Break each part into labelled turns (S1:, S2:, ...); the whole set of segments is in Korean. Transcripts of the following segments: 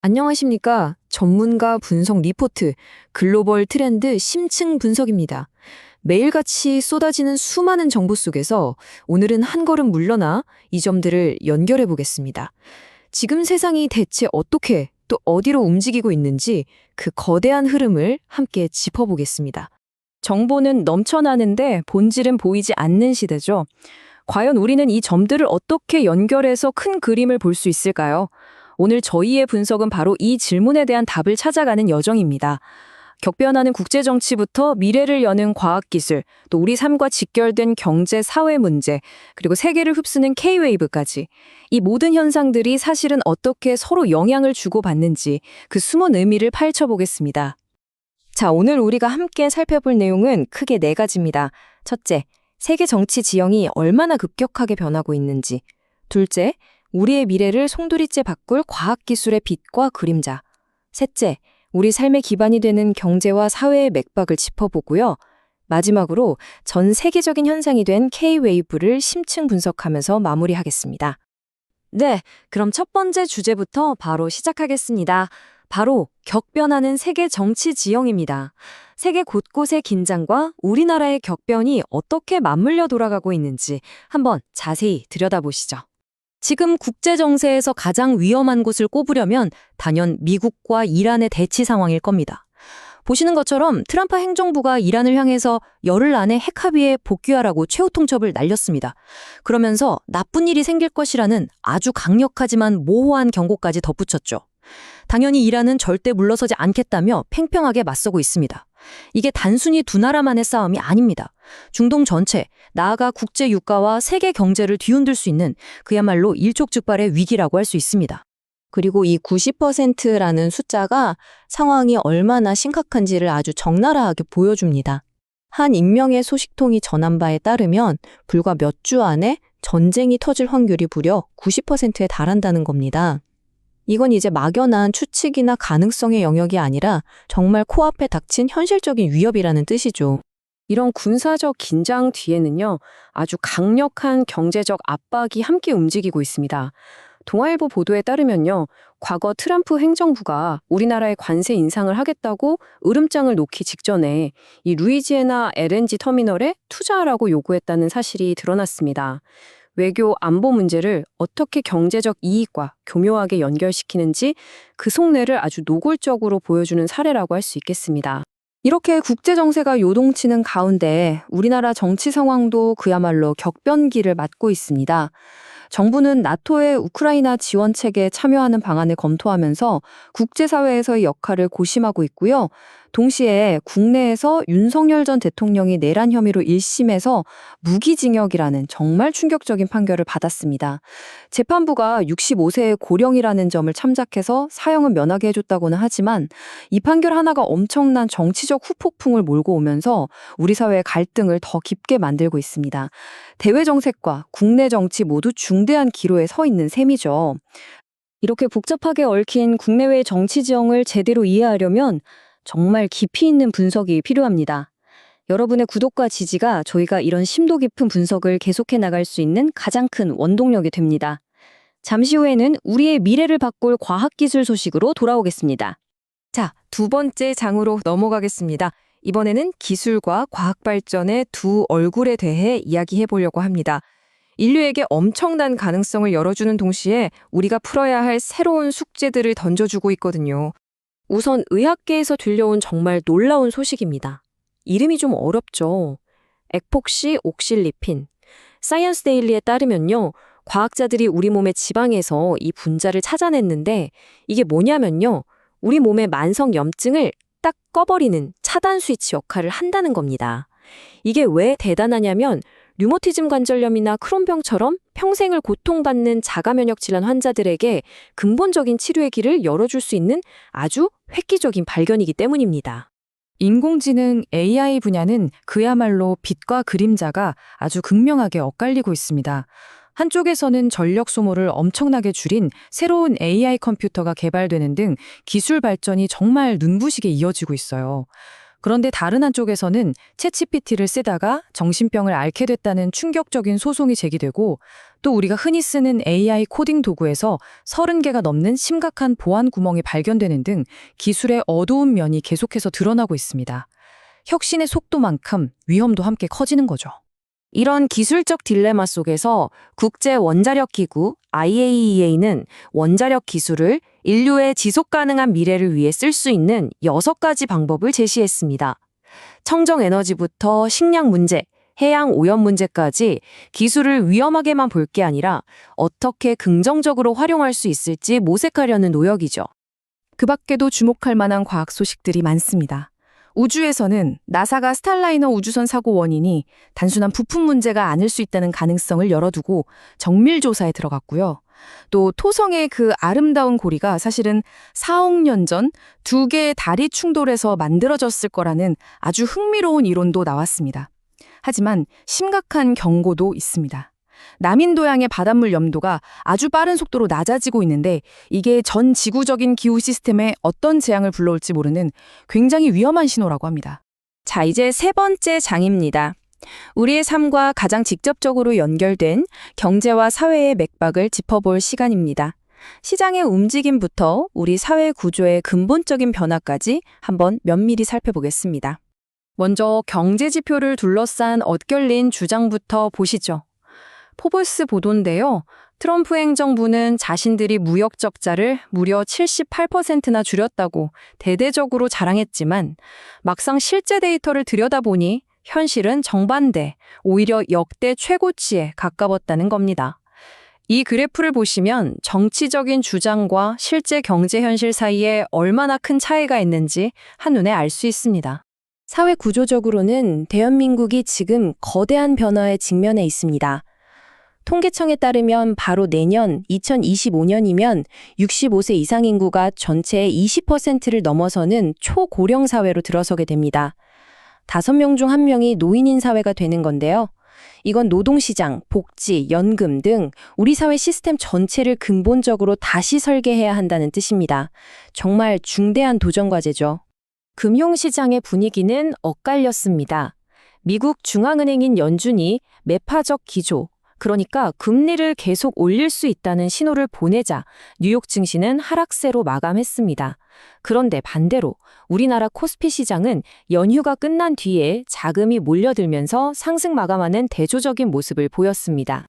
S1: 안녕하십니까. 전문가 분석 리포트, 글로벌 트렌드 심층 분석입니다. 매일같이 쏟아지는 수많은 정보 속에서 오늘은 한 걸음 물러나 이 점들을 연결해 보겠습니다. 지금 세상이 대체 어떻게 또 어디로 움직이고 있는지 그 거대한 흐름을 함께 짚어보겠습니다.
S2: 정보는 넘쳐나는데 본질은 보이지 않는 시대죠. 과연 우리는 이 점들을 어떻게 연결해서 큰 그림을 볼 수 있을까요? 오늘 저희의 분석은 바로 이 질문에 대한 답을 찾아가는 여정입니다. 격변하는 국제정치부터 미래를 여는 과학기술, 또 우리 삶과 직결된 경제, 사회 문제, 그리고 세계를 흡수는 K-웨이브까지 이 모든 현상들이 사실은 어떻게 서로 영향을 주고받는지 그 숨은 의미를 파헤쳐보겠습니다. 자, 오늘 우리가 함께 살펴볼 내용은 크게 네 가지입니다. 첫째, 세계 정치 지형이 얼마나 급격하게 변하고 있는지. 둘째, 우리의 미래를 송두리째 바꿀 과학기술의 빛과 그림자. 셋째, 우리 삶의 기반이 되는 경제와 사회의 맥박을 짚어보고요. 마지막으로 전 세계적인 현상이 된 K-웨이브를 심층 분석하면서 마무리하겠습니다. 네, 그럼 첫 번째 주제부터 바로 시작하겠습니다. 바로 격변하는 세계 정치 지형입니다. 세계 곳곳의 긴장과 우리나라의 격변이 어떻게 맞물려 돌아가고 있는지 한번 자세히 들여다보시죠. 지금 국제 정세에서 가장 위험한 곳을 꼽으려면 단연 미국과 이란의 대치 상황일 겁니다. 보시는 것처럼 트럼프 행정부가 이란을 향해서 열흘 안에 핵합의에 복귀하라고 최후 통첩을 날렸습니다. 그러면서 나쁜 일이 생길 것이라는 아주 강력하지만 모호한 경고까지 덧붙였죠. 당연히 이란은 절대 물러서지 않겠다며 팽팽하게 맞서고 있습니다. 이게 단순히 두 나라만의 싸움이 아닙니다. 중동 전체, 나아가 국제 유가와 세계 경제를 뒤흔들 수 있는 그야말로 일촉즉발의 위기라고 할 수 있습니다. 그리고 이 90%라는 숫자가 상황이 얼마나 심각한지를 아주 적나라하게 보여줍니다. 한 익명의 소식통이 전한 바에 따르면 불과 몇 주 안에 전쟁이 터질 확률이 무려 90%에 달한다는 겁니다. 이건 이제 막연한 추측이나 가능성의 영역이 아니라 정말 코앞에 닥친 현실적인 위협이라는 뜻이죠. 이런 군사적 긴장 뒤에는요, 아주 강력한 경제적 압박이 함께 움직이고 있습니다. 동아일보 보도에 따르면요, 과거 트럼프 행정부가 우리나라에 관세 인상을 하겠다고 으름장을 놓기 직전에 이 루이지애나 LNG 터미널에 투자하라고 요구했다는 사실이 드러났습니다. 외교 안보 문제를 어떻게 경제적 이익과 교묘하게 연결시키는지 그 속내를 아주 노골적으로 보여주는 사례라고 할 수 있겠습니다. 이렇게 국제 정세가 요동치는 가운데 우리나라 정치 상황도 그야말로 격변기를 맞고 있습니다. 정부는 나토의 우크라이나 지원 체계에 참여하는 방안을 검토하면서 국제사회에서의 역할을 고심하고 있고요. 동시에 국내에서 윤석열 전 대통령이 내란 혐의로 1심에서 무기징역이라는 정말 충격적인 판결을 받았습니다. 재판부가 65세의 고령이라는 점을 참작해서 사형은 면하게 해줬다고는 하지만 이 판결 하나가 엄청난 정치적 후폭풍을 몰고 오면서 우리 사회의 갈등을 더 깊게 만들고 있습니다. 대외 정책과 국내 정치 모두 중대한 기로에 서 있는 셈이죠. 이렇게 복잡하게 얽힌 국내외 정치 지형을 제대로 이해하려면 정말 깊이 있는 분석이 필요합니다. 여러분의 구독과 지지가 저희가 이런 심도 깊은 분석을 계속해 나갈 수 있는 가장 큰 원동력이 됩니다. 잠시 후에는 우리의 미래를 바꿀 과학기술 소식으로 돌아오겠습니다. 자, 두 번째 장으로 넘어가겠습니다. 이번에는 기술과 과학 발전의 두 얼굴에 대해 이야기해 보려고 합니다. 인류에게 엄청난 가능성을 열어주는 동시에 우리가 풀어야 할 새로운 숙제들을 던져주고 있거든요. 우선 의학계에서 들려온 정말 놀라운 소식입니다. 이름이 좀 어렵죠. 에폭시 옥실리핀. 사이언스 데일리에 따르면요, 과학자들이 우리 몸의 지방에서 이 분자를 찾아냈는데 이게 뭐냐면요, 우리 몸의 만성 염증을 딱 꺼버리는 차단 스위치 역할을 한다는 겁니다. 이게 왜 대단하냐면 류머티즘 관절염이나 크론병처럼 평생을 고통받는 자가면역 질환 환자들에게 근본적인 치료의 길을 열어줄 수 있는 아주 획기적인 발견이기 때문입니다.
S3: 인공지능 AI 분야는 그야말로 빛과 그림자가 아주 극명하게 엇갈리고 있습니다. 한쪽에서는 전력 소모를 엄청나게 줄인 새로운 AI 컴퓨터가 개발되는 등 기술 발전이 정말 눈부시게 이어지고 있어요. 그런데 다른 한쪽에서는 챗GPT를 쓰다가 정신병을 앓게 됐다는 충격적인 소송이 제기되고 또 우리가 흔히 쓰는 AI 코딩 도구에서 30개가 넘는 심각한 보안 구멍이 발견되는 등 기술의 어두운 면이 계속해서 드러나고 있습니다. 혁신의 속도만큼 위험도 함께 커지는 거죠.
S2: 이런 기술적 딜레마 속에서 국제 원자력 기구 IAEA는 원자력 기술을 인류의 지속 가능한 미래를 위해 쓸 수 있는 6가지 방법을 제시했습니다. 청정 에너지부터 식량 문제, 해양 오염 문제까지 기술을 위험하게만 볼 게 아니라 어떻게 긍정적으로 활용할 수 있을지 모색하려는 노력이죠.
S3: 그 밖에도 주목할 만한 과학 소식들이 많습니다. 우주에서는 나사가 스타라이너 우주선 사고 원인이 단순한 부품 문제가 아닐 수 있다는 가능성을 열어두고 정밀 조사에 들어갔고요. 또 토성의 그 아름다운 고리가 사실은 4억 년 전 2개의 달이 충돌해서 만들어졌을 거라는 아주 흥미로운 이론도 나왔습니다. 하지만 심각한 경고도 있습니다. 남인도양의 바닷물 염도가 아주 빠른 속도로 낮아지고 있는데 이게 전 지구적인 기후 시스템에 어떤 재앙을 불러올지 모르는 굉장히 위험한 신호라고 합니다.
S2: 자, 이제 3번째 장입니다. 우리의 삶과 가장 직접적으로 연결된 경제와 사회의 맥박을 짚어볼 시간입니다. 시장의 움직임부터 우리 사회 구조의 근본적인 변화까지 한번 면밀히 살펴보겠습니다. 먼저 경제 지표를 둘러싼 엇결린 주장부터 보시죠. 포브스 보도인데요. 트럼프 행정부는 자신들이 무역 적자를 무려 78%나 줄였다고 대대적으로 자랑했지만 막상 실제 데이터를 들여다보니 현실은 정반대, 오히려 역대 최고치에 가까웠다는 겁니다. 이 그래프를 보시면 정치적인 주장과 실제 경제 현실 사이에 얼마나 큰 차이가 있는지 한눈에 알 수 있습니다. 사회 구조적으로는 대한민국이 지금 거대한 변화에 직면해 있습니다. 통계청에 따르면 바로 내년 2025년이면 65세 이상 인구가 전체의 20%를 넘어서는 초고령 사회로 들어서게 됩니다. 5명 중 1명이 노인인 사회가 되는 건데요. 이건 노동시장, 복지, 연금 등 우리 사회 시스템 전체를 근본적으로 다시 설계해야 한다는 뜻입니다. 정말 중대한 도전 과제죠. 금융시장의 분위기는 엇갈렸습니다. 미국 중앙은행인 연준이 매파적 기조, 그러니까 금리를 계속 올릴 수 있다는 신호를 보내자 뉴욕 증시는 하락세로 마감했습니다. 그런데 반대로 우리나라 코스피 시장은 연휴가 끝난 뒤에 자금이 몰려들면서 상승 마감하는 대조적인 모습을 보였습니다.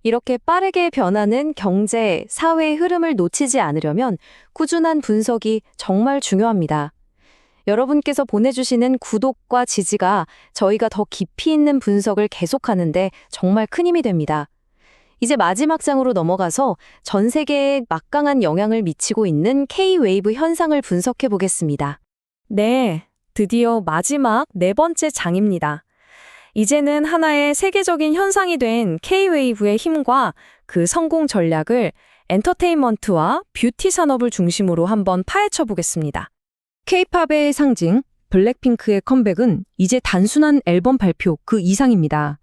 S2: 이렇게 빠르게 변하는 경제, 사회의 흐름을 놓치지 않으려면 꾸준한 분석이 정말 중요합니다. 여러분께서 보내주시는 구독과 지지가 저희가 더 깊이 있는 분석을 계속하는데 정말 큰 힘이 됩니다. 이제 마지막 장으로 넘어가서 전 세계에 막강한 영향을 미치고 있는 K-웨이브 현상을 분석해 보겠습니다. 네, 드디어 마지막 4번째 장입니다. 이제는 하나의 세계적인 현상이 된 K-웨이브의 힘과 그 성공 전략을 엔터테인먼트와 뷰티 산업을 중심으로 한번 파헤쳐 보겠습니다. K-팝의 상징, 블랙핑크의 컴백은 이제 단순한 앨범 발표 그 이상입니다.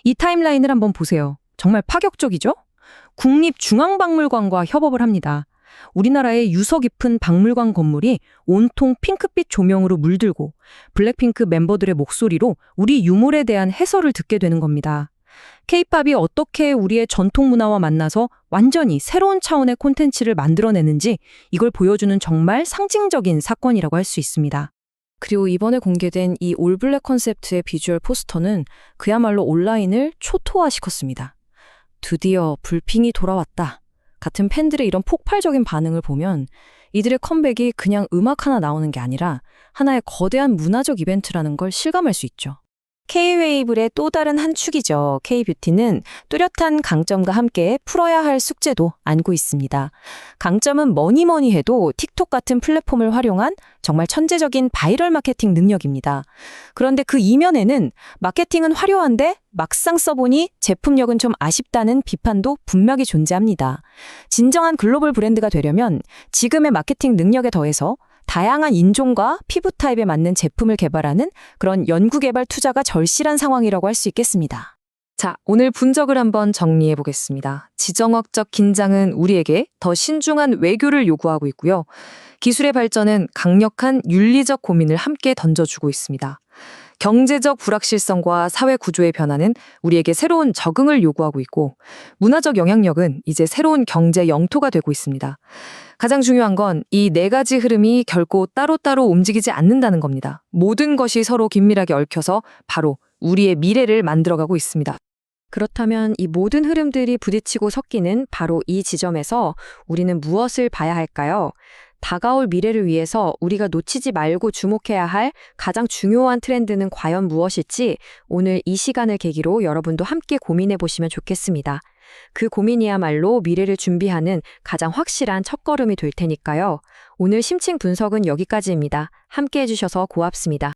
S2: 이 타임라인을 한번 보세요. 정말 파격적이죠? 국립중앙박물관과 협업을 합니다. 우리나라의 유서 깊은 박물관 건물이 온통 핑크빛 조명으로 물들고 블랙핑크 멤버들의 목소리로 우리 유물에 대한 해설을 듣게 되는 겁니다. K-팝이 어떻게 우리의 전통 문화와 만나서 완전히 새로운 차원의 콘텐츠를 만들어내는지 이걸 보여주는 정말 상징적인 사건이라고 할 수 있습니다. 그리고 이번에 공개된 이 올블랙 컨셉트의 비주얼 포스터는 그야말로 온라인을 초토화시켰습니다. 드디어 불핑이 돌아왔다 같은 팬들의 이런 폭발적인 반응을 보면 이들의 컴백이 그냥 음악 하나 나오는 게 아니라 하나의 거대한 문화적 이벤트라는 걸 실감할 수 있죠. K-웨이블의 또 다른 한 축이죠. K-뷰티는 뚜렷한 강점과 함께 풀어야 할 숙제도 안고 있습니다. 강점은 뭐니 해도 틱톡 같은 플랫폼을 활용한 정말 천재적인 바이럴 마케팅 능력입니다. 그런데 그 이면에는 마케팅은 화려한데 막상 써보니 제품력은 좀 아쉽다는 비판도 분명히 존재합니다. 진정한 글로벌 브랜드가 되려면 지금의 마케팅 능력에 더해서 다양한 인종과 피부 타입에 맞는 제품을 개발하는 그런 연구개발 투자가 절실한 상황이라고 할 수 있겠습니다. 자, 오늘 분석을 한번 정리해 보겠습니다. 지정학적 긴장은 우리에게 더 신중한 외교를 요구하고 있고요.
S3: 기술의 발전은 강력한 윤리적 고민을 함께 던져주고 있습니다. 경제적 불확실성과 사회 구조의 변화는 우리에게 새로운 적응을 요구하고 있고, 문화적 영향력은 이제 새로운 경제 영토가 되고 있습니다. 가장 중요한 건 이 네 가지 흐름이 결코 따로따로 움직이지 않는다는 겁니다. 모든 것이 서로 긴밀하게 얽혀서 바로 우리의 미래를 만들어가고 있습니다.
S2: 그렇다면 이 모든 흐름들이 부딪히고 섞이는 바로 이 지점에서 우리는 무엇을 봐야 할까요? 다가올 미래를 위해서 우리가 놓치지 말고 주목해야 할 가장 중요한 트렌드는 과연 무엇일지 오늘 이 시간을 계기로 여러분도 함께 고민해 보시면 좋겠습니다. 그 고민이야말로 미래를 준비하는 가장 확실한 첫걸음이 될 테니까요. 오늘 심층 분석은 여기까지입니다. 함께 해주셔서 고맙습니다.